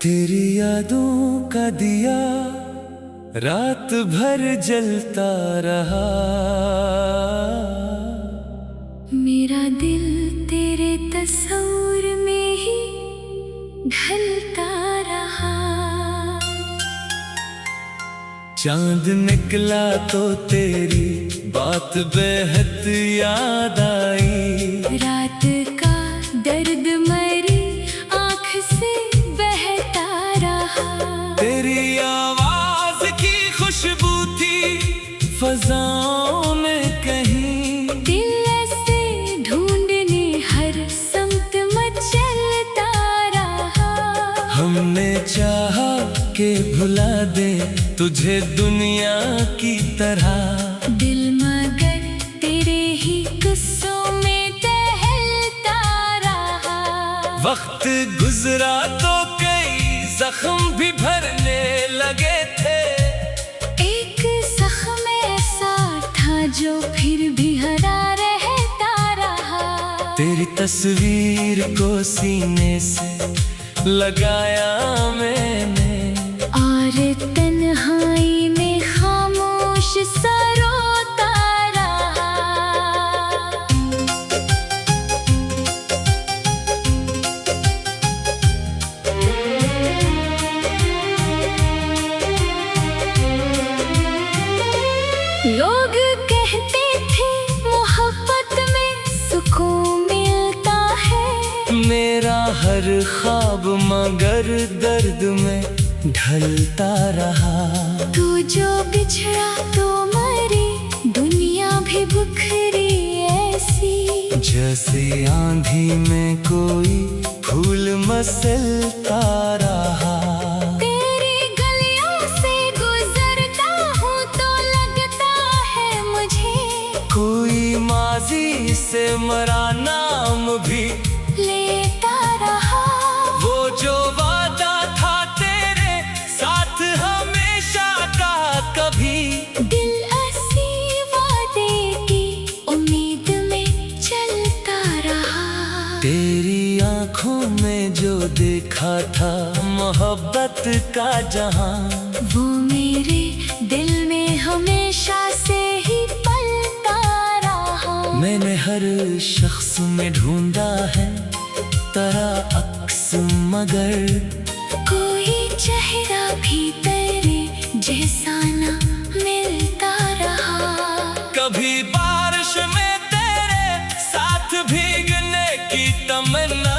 तेरी यादों का दिया रात भर जलता रहा। मेरा दिल तेरे तस्वीर में ही ढलता रहा। चांद निकला तो तेरी बात बेहद याद आई। रात का दर्द मरी आँख से बहता रहा। तेरी आवाज की खुशबू थी फज़ाओं में कहीं। दिल से ढूंढने हर समत मचलता रहा। हमने चाहा के भुला दे तुझे दुनिया की तरह। दिल मगर तेरे ही किस्सों में टहलता रहा। वक्त गुजरा तो कई जख्म भी भरने लगे थे। एक जख्म ऐसा था जो फिर भी हरा रहता रहा। तेरी तस्वीर को सीने से लगाया मैंने और तन्हाई में खामोश सा रोता रहा। लोग कहते थे मोहब्बत में सुकून मिलता है। मेरा हर ख्वाब मगर दर्द में ढलता रहा। तू जो बिछड़ा तो मरी दुनिया भी बिखरी ऐसी। जैसे आंधी में कोई फूल मसलता रहा। तेरी गलियों से गुजरता हूँ तो लगता है मुझे कोई माजी से मरा नाम भी लेता रहा। वो जो वादा था तेरे साथ हमेशा का कभी। दिल ऐसी वादे की उम्मीद में चलता रहा। तेरी आंखों में जो देखा था मोहब्बत का जहां। वो मेरे दिल में हमेशा से ही पलता रहा। मैंने हर शख्स में ढूंढा है तेरा अक्स मगर कोई चेहरा भी तेरे जैसा ना मिलता रहा। कभी बारिश में तेरे साथ भीगने की तमन्ना।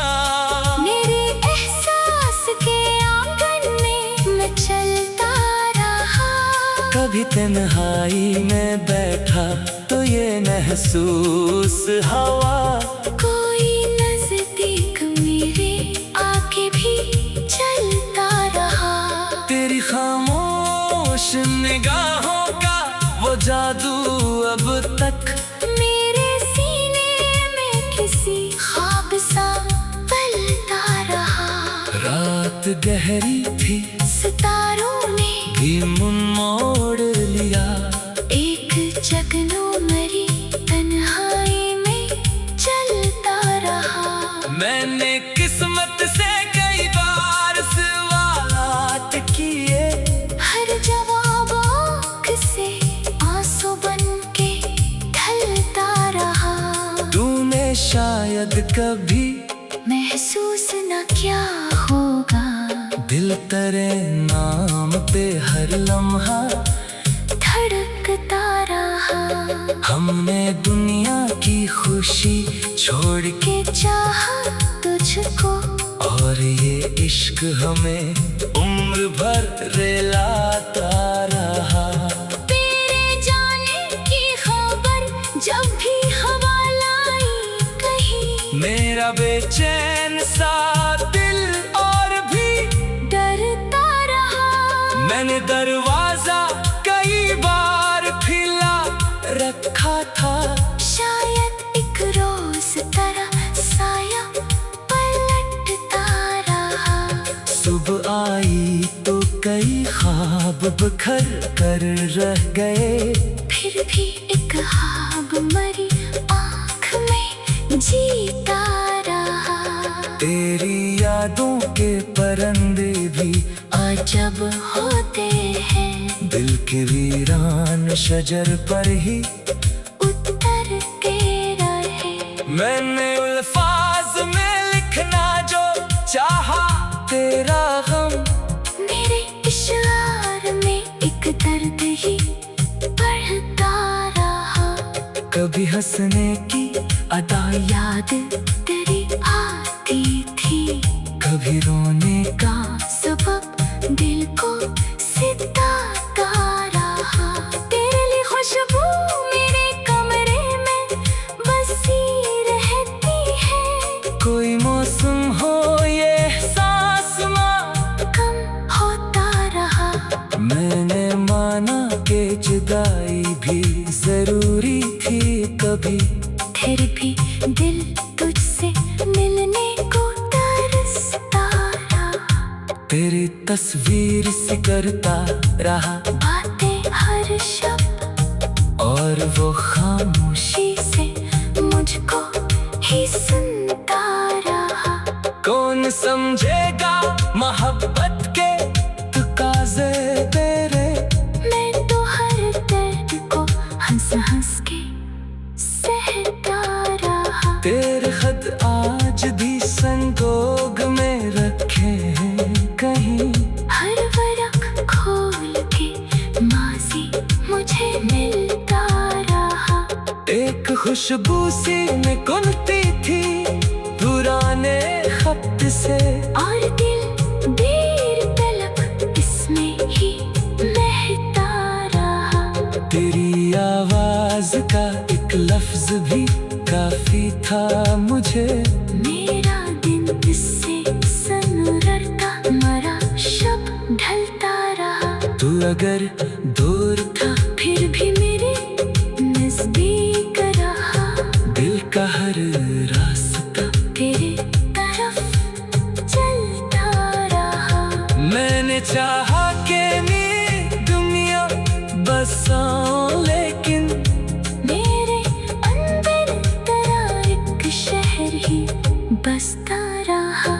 मेरे एहसास के आंगन में मैं चलता रहा। कभी तन्हाई में बैठा तो ये महसूस हवा। कोई नजदीक मेरे आके भी चलता रहा। तेरी खामोश निगाहों का वो जादू अब तक मेरे सीने में किसी ख्वाब सा पलता रहा। रात गहरी थी सितारों ने भी मुन मोड़ लिया। एक जगनू मरी तन्हाई में चलता रहा। मैंने किस्मत से कई बार सवालात किए। हर जवाब आँख से आंसू बन के ढलता रहा। तूने शायद कभी महसूस न क्या होगा। दिल तेरे नाम पे हर लम्हा धड़कता रहा। हमने दुनिया की खुशी छोड़ के के चाहा तुझको और ये इश्क हमें उम्र भर रिलाता रहा। तेरे जाने की खबर जब भी हवा लाई कहीं। मेरा बेचैन सा दिल और भी डरता रहा। मैंने दरवाजा कई बार खुला रखा था। शायद एक रोज तरह साया पलटता रहा। सुबह आई तो कई ख्वाब बिखर कर रह गए। फिर भी एक ख्वाब मरी आँख में जीता रहा। तेरी यादों के परिंदे भी जब होते हैं, दिल के वीरान शजर पर ही उतर के रहे। मैंने अल्फाज में लिखना जो चाहा तेरा गम, मेरे इशार में एक दर्द ही बढ़ता रहा। कभी हंसने की अदा याद तेरी आती थी, कभी रोने का सबब दिल को सिताता रहा। तेरे लिए खुशबू मेरे कमरे में बसी रहती है। कोई मौसम हो ये एहसास कम होता रहा। मैंने माना कि जुदाई भी जरूरी थी कभी, फिर भी दिल तुझसे मिलने को तरसता रहा। तेरी तस्वीर से करता रहा बातें हर शब्द, और वो खामोशी खुशी से मुझको ही सुनता रहा। कौन समझेगा मोहब्बत के तकाज़े तेरे। मैं तो हर दर्द को हंस हंस के सहता रहा। तेरे खत आज भी संदोग में रखे हैं कहीं, हर वरक खोल के माज़ी मुझे मिलता रहा। एक खुशबू सी में कुनती थी पुराने खत से, और दिल देर तलक इसमें ही बहता रहा। तेरी आवाज का एक लफ्ज भी काफी था मुझे। मेरा दिन इससे सनरता मरा शब ढलता रहा। तू अगर दूर था फिर भी मेरे नजदीक रहा। दिल का हर रास्ता तेरे तरफ चलता रहा। मैंने चाहा कि मेरी दुनिया बसाऊं, लेकिन मेरे अंदर तेरा एक शहर ही बसता रहा।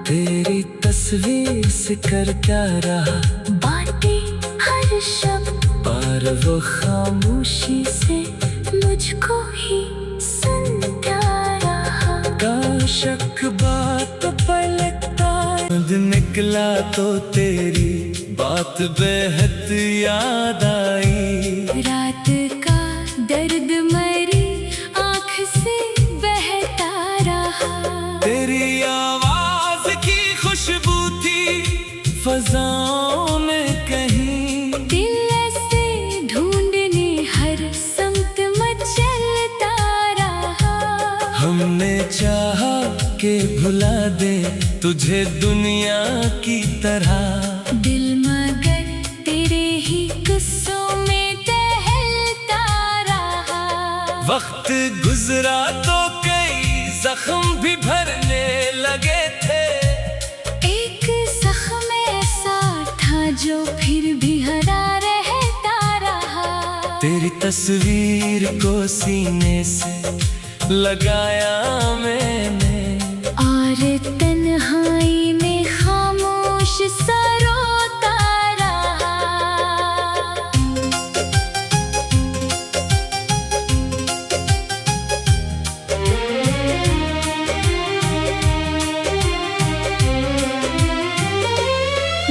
तेरी तस्वीर से करता रहा बातें हर शब्द, पर वो खामोशी से मुझको ही सुनता रहा। का शक बात पर लगता है। निकला तो तेरी बात बेहद याद आई। रात का दर्द मरी आँख से बहता रहा। तेरी आवाज की खुशबू थी फजाओं में कहीं, दिल से ढूंढने हर समत मचलता रहा। हमने चाहा कि भुला दे तुझे दुनिया की तरह। दिल मगर तेरे ही गुस्सों में टहलता रहा। वक्त गुजरा तो कई जख्म भी भरने लगे थे। एक जख्म ऐसा था जो फिर भी हरा रहता रहा। तेरी तस्वीर को सीने से लगाया मैंने, और तन्हाई में खामोश सा रोता रहा।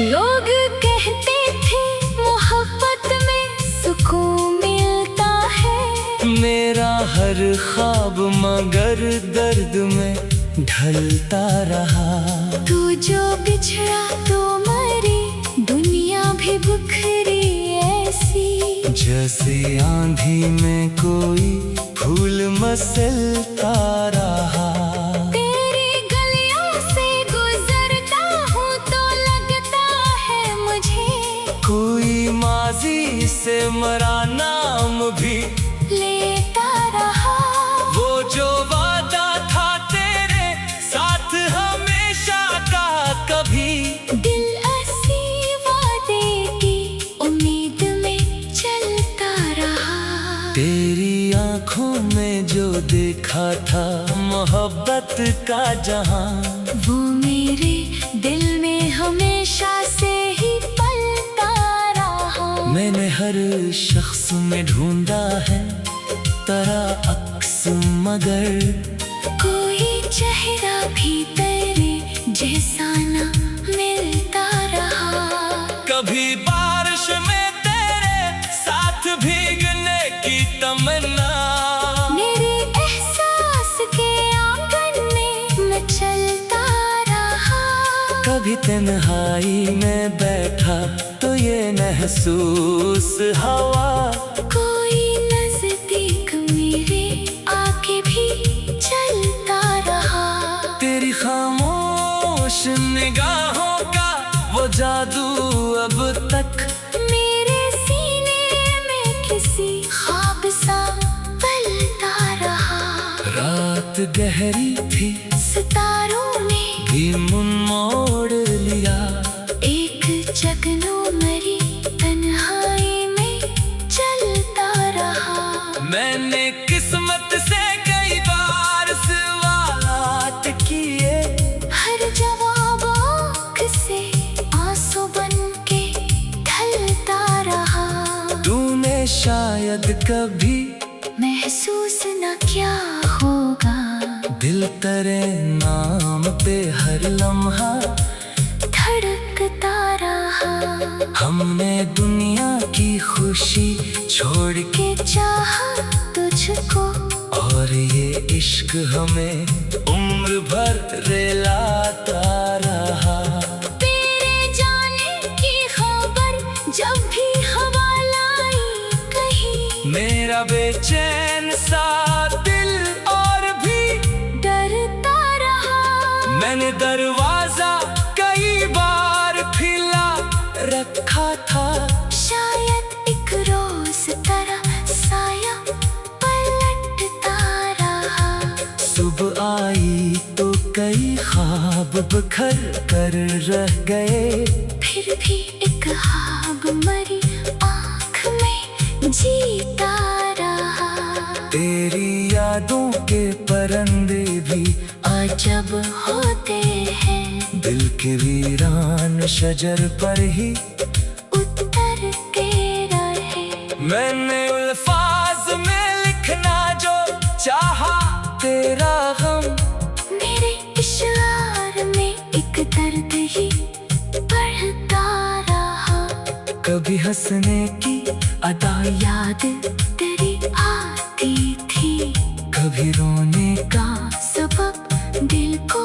लोग कहते थे मोहब्बत में सुकून मिलता है। मेरा हर ख्वाब मगर दर्द में ढलता रहा। तू जो बिछड़ा तो मरी, दुनिया भी बिखरी ऐसी। जैसे आंधी में कोई फूल मसलता रहा। तेरी गलियों से गुजरता हूँ तो लगता है मुझे, कोई माजी से मरा नाम भी लेता रहा। वो जो वादा था तेरे साथ हमेशा का, कभी दिल ऐसी वादे की उम्मीद में चलता रहा। तेरी आंखों में जो देखा था मोहब्बत का जहां, वो मेरे दिल में हमेशा से ही मैंने हर शख्स में ढूंढा है तेरा अक्स, मगर कोई चेहरा भी तेरे जैसा ना मिलता रहा। कभी बारिश में तेरे साथ भीगने की तमन्ना, मेरे एहसास के आंगन में मैं चलता रहा। कभी तन्हाई में बैठा तो ये महसूस हवा, कोई नजदीक मेरे आके भी चलता रहा। तेरी खामोश निगाहों का वो जादू अब तक मेरे सीने में किसी ख्वाब सा पलता रहा। रात गहरी थी, सितारों ने भी मुन मोड़ लिया, एक जगनू मरी तन्हाई में चलता रहा। मैंने किस्मत से कई बार सवालात किए, हर जवाब आँख से आंसू बन के ढलता रहा। तूने शायद कभी महसूस न क्या होगा, दिल तेरे नाम पे हर लम्हा धड़कता रहा। हमने दुनिया की खुशी छोड़ के, के चाहा तुझको, और ये इश्क हमें उम्र भर रिलाता रहा। तेरे जाने की खबर जब भी हवा लाई कहीं, मेरा बेचैन सा दिल और भी डरता रहा। मैंने दरवाजा कई बार खुला रखा था, शायद एक रोज तेरा साया पलटता रहा। सुबह आई तो कई ख्वाब बिखर कर रह गए, फिर भी एक ख्वाब मरी आँख में जीता रहा। तेरी यादों के परिंदे भी अजब होते हैं, दिल के वीरान शजर पर ही उतर के रहे। मैंने अल्फाज में लिखना जो चाहा तेरा गम, मेरे इशार में एक दर्द ही बढ़ता रहा। कभी हंसने की अदा, याद तेरी आती थी, कभी रोने का सबब दिल को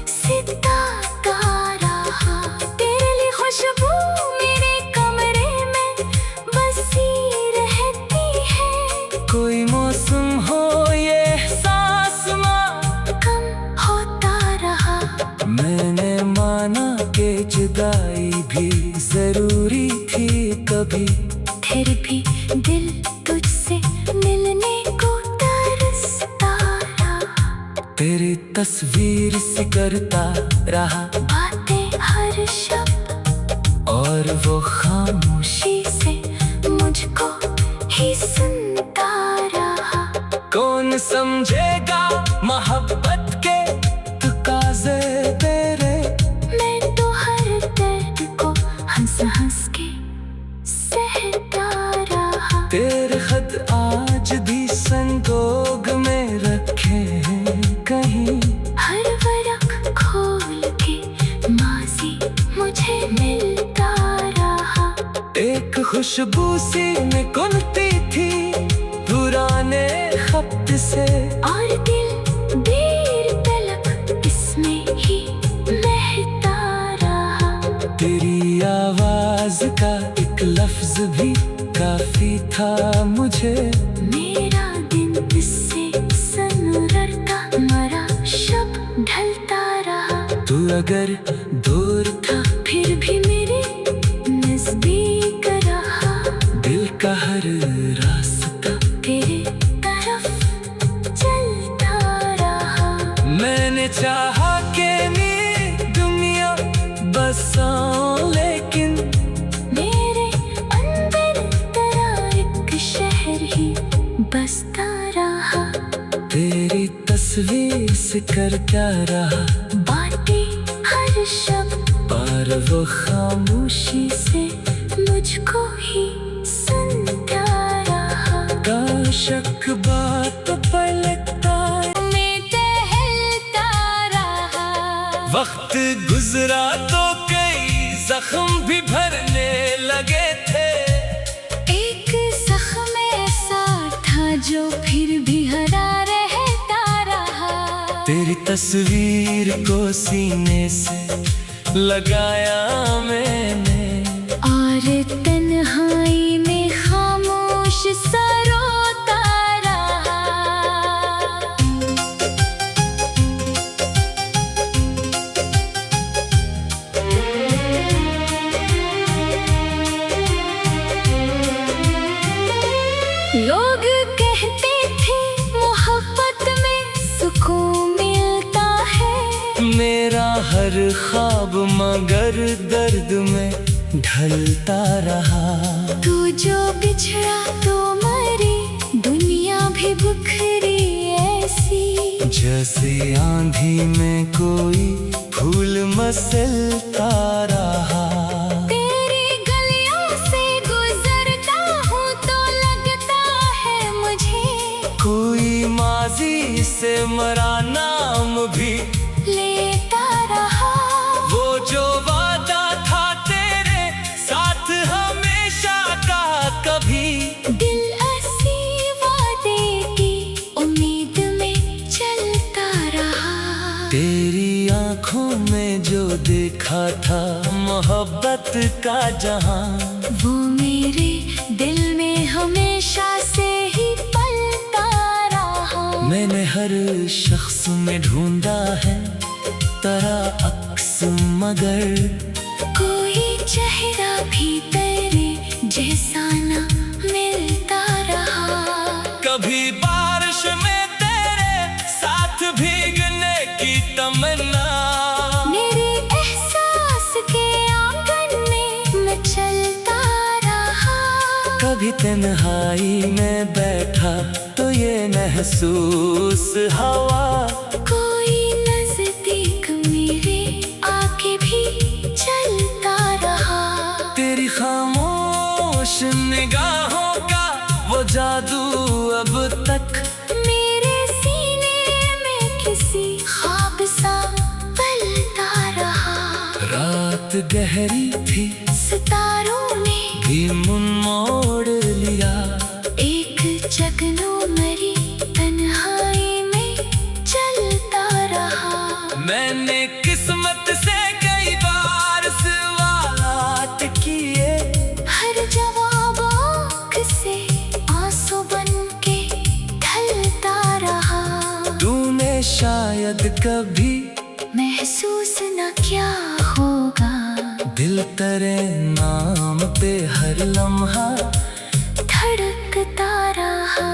सिताता रहा। तेरे लिए खुशबू मेरे कमरे में बसी रहती है, कोई मौसम हो ये एहसास माँ कम होता रहा। मैंने माना कि जुदाई भी जरूरी थी कभी, फिर भी दिल तुझसे मिलने को तरसता रहा। तेरी तस्वीर से करता रहा, बातें हर शब्द और वो खामोशी खुशी से मुझको ही सुनता रहा। कौन समझेगा मोहब्बत के तकाज़े तेरे, मैं तो हर दर्द को हंस हंस के सहता रहा। तेरे खत आज भी संदोग में रखे हैं कहीं, हर वरक खोल के माजी मुझे मिलता रहा। एक खुशबू सी निकलती थी पुराने खत से, और दिल देर तलक इसमें ही बहता रहा। तेरी आवाज का एक लफ्ज भी काफी था मुझे, मेरा दिन इससे सनरता मरा शब ढलता रहा। तू अगर दूर था फिर भी मेरे नजदीक रहा। दिल का हर रास्ता तेरे तरफ चलता रहा। मैंने चाहा कि मेरी दुनिया बसाऊं, लेकिन मेरे अंदर तेरा एक शहर ही बसता रहा। तेरी तस्वीर से करता रहा, बातें हर शब्द पर वो खामोशी से मुझको ही शक बात पर लगता मैं टहलता रहा। वक्त गुजरा तो कई जख्म भी भरने लगे थे। एक जख्म ऐसा था जो फिर भी हरा रहता रहा। तेरी तस्वीर को सीने से लगाया मैंने, और तन्हाई में खामोश सा रोता रहा। लोग कहते थे मोहब्बत में सुकून मिलता है। मेरा हर ख्वाब मगर दर्द में ढलता रहा। तू जो बिछड़ा तो मरी, दुनिया भी बिखरी ऐसी। जैसे आंधी में कोई फूल मसलता रहा। तेरी गलियों से गुजरता हूँ तो लगता है मुझे कोई माजी से मरा नाम भी लेता रहा। वो जो वादा था तेरे साथ हमेशा का, कभी दिल ऐसी वादे की उम्मीद में चलता रहा। तेरी आंखों में जो देखा था मोहब्बत का जहां, वो मेरे दिल में हमेशा से ही पलता रहा। मैंने हर शख्स में ढूंढा है तेरा अक्स, मगर कोई चेहरा भी तेरे जैसा ना मिलता रहा। कभी बारिश में तेरे साथ भीगने की तमन्ना, मेरे एहसास के आंगन में मैं चलता रहा। कभी तन्हाई में बैठा तो ये महसूस हवा, कोई नजदीक मेरे आके भी चलता रहा। तेरी खामोश निगाहों का वो जादू अब तक मेरे सीने में किसी ख्वाब सा पलता रहा। रात गहरी थी, सितारों ने भी मुन मोड़ लिया। एक जगनू मरी तन्हाई में चलता रहा। मैंने किस्मत से कई बार सवालात किए, हर जवाब आँख से आंसू बन के ढलता रहा। तूने शायद कभी महसूस न क्या होगा, दिल तेरे नाम पे हर लम्हा धड़कता रहा।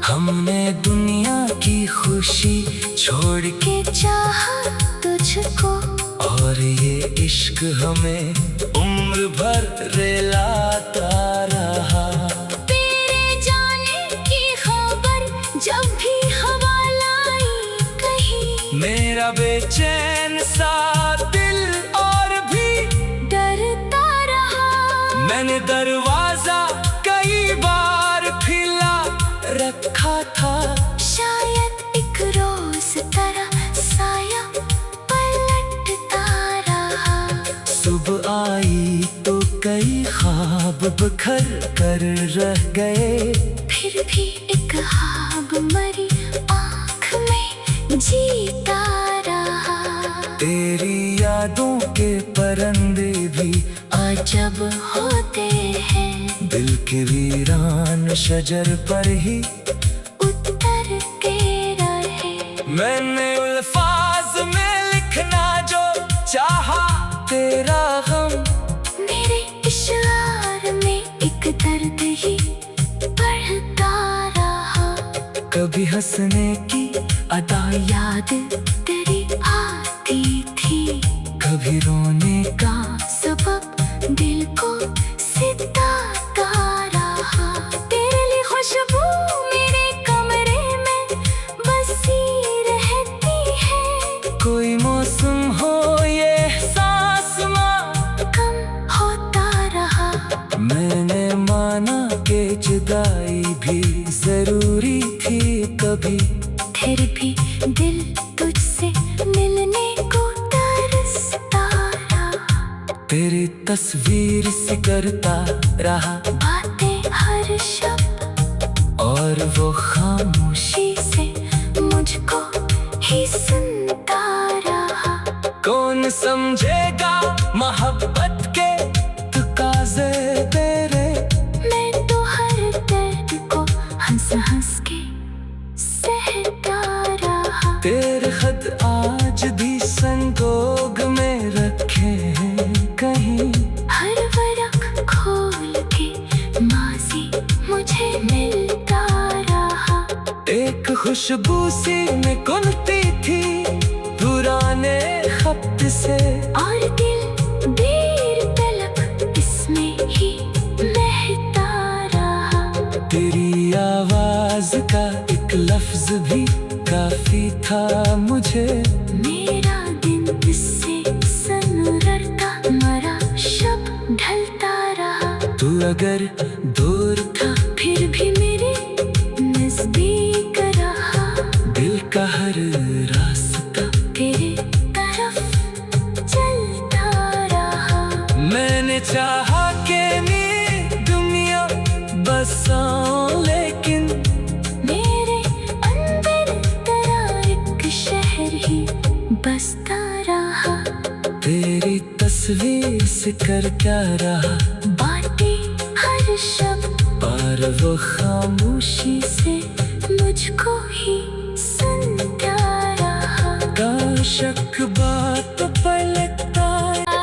हमने दुनिया की खुशी छोड़ के, के चाहा तुझको, और ये इश्क हमें उम्र भर रिलाता रहा। तेरे जाने की खबर जब भी हवा लाई कहीं, मेरा बेचैन सा दिल और भी डरता रहा। मैंने दरवाजा कई बार खुला रखा था। शायद एक रोज तरह साया पलटता रहा। सुबह आई तो कई ख्वाब बिखर कर रह गए। फिर भी एक ख्वाब मरी आँख में जीता रहा। तेरी यादों के परंदे भी अजब होते हैं, दिल के वीरान शजर पर ही उतर के रहे। मैंने अल्फाज में लिखना जो चाहा तेरा गम, मेरे इशार में एक दर्द ही बढ़ता रहा। कभी हंसने की अदा याद तेरी आती थी, कभी रोने का सबब दिल को सिताता रहा। तेरे लिए खुशबू मेरे कमरे में बसी रहती है। कोई मौसम हो ये एहसास माँ कम होता रहा। मैंने माना के जुदाई भी जरूरी जरूरी थी कभी। फिर भी दिल तुझसे मिलने को तरसता रहा। तेरी तस्वीर से करता रहा बातें हर शब्द, और वो खामोशी से मुझको ही सुनता रहा। कौन समझेगा मोहब्बत के तकाज़े तेरे। मैं तो हर दर्द को हंस हंस के सहता रहा। तेरे खत आज भी संजोग में रखे हैं कहीं। हर वरक खोल के माज़ी मुझे मिलता रहा। एक खुशबू सी में घुलती थी पुराने खत से, और दिल देर तलक इसमें ही बहता रहा। तेरी आवाज का एक लफ्ज भी काफी था मुझे। मेरा दिन इससे सनरता मरा शब ढलता रहा। तू अगर दूर था फिर भी मेरे नजदीक रहा। दिल का हर रास्ता तेरे तरफ चलता रहा। मैंने चाहा कि मेरी दुनिया बसाऊं, लेकिन मेरे अंदर तेरा एक शहर ही बसता रहा। तेरी तस्वीर से कर क्या रहा बातें हर शब्द, पर वो खामोशी से मुझको ही सुनता रहा। का शक बात पर लगता है।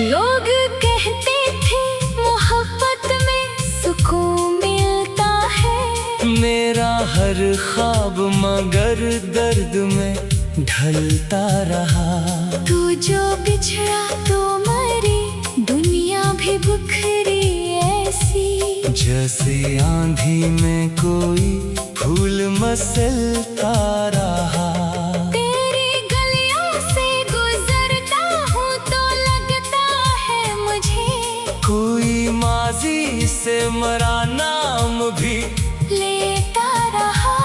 लोग कहते थे मोहब्बत में सुकून मिलता है। मेरा हर ख्वाब मगर दर्द में ढलता रहा। तू जो बिछड़ा तो मरी, दुनिया भी बिखरी ऐसी। जैसे आंधी में कोई फूल मसलता रहा। तेरी गलियों से गुजरता हूँ तो लगता है मुझे कोई माजी से मरा नाम भी लेता रहा।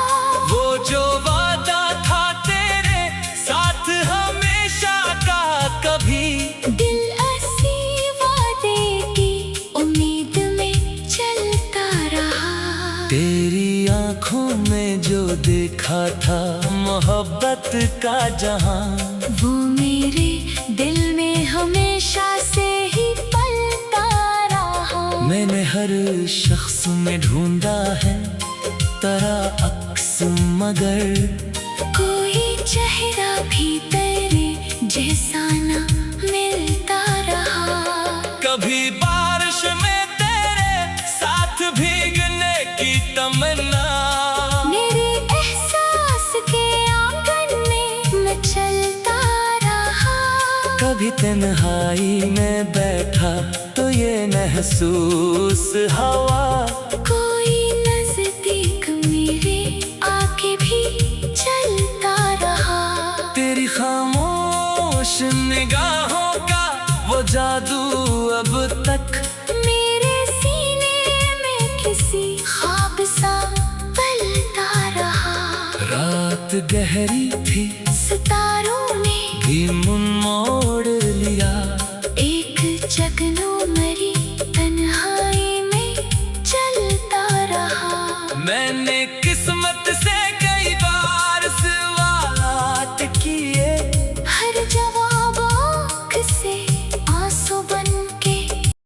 वो जो वादा था तेरे साथ हमेशा का, कभी दिल ऐसी वादे की उम्मीद में चलता रहा। तेरी आंखों में जो देखा था मोहब्बत का जहां, वो मेरे दिल में हमेशा से ही पलता रहा। मैंने हर शख्स में ढूंढा है तेरा अक्स, मगर कोई चेहरा भी तेरे जैसा ना मिलता रहा। कभी बारिश में तेरे साथ भीगने की तमन्ना, मेरे एहसास के आंगन में मैं चलता रहा। कभी तन्हाई में बैठा तो ये महसूस हवा, कोई नजदीक मेरे आके भी चलता रहा। तेरी खामोश निगाहों का वो जादू अब तक मेरे सीने में किसी ख्वाब सा पलता रहा। रात गहरी थी सितारों ने भी मुन मोड़ लिया। एक जगनू मरी तन्हाई में चलता रहा। मैंने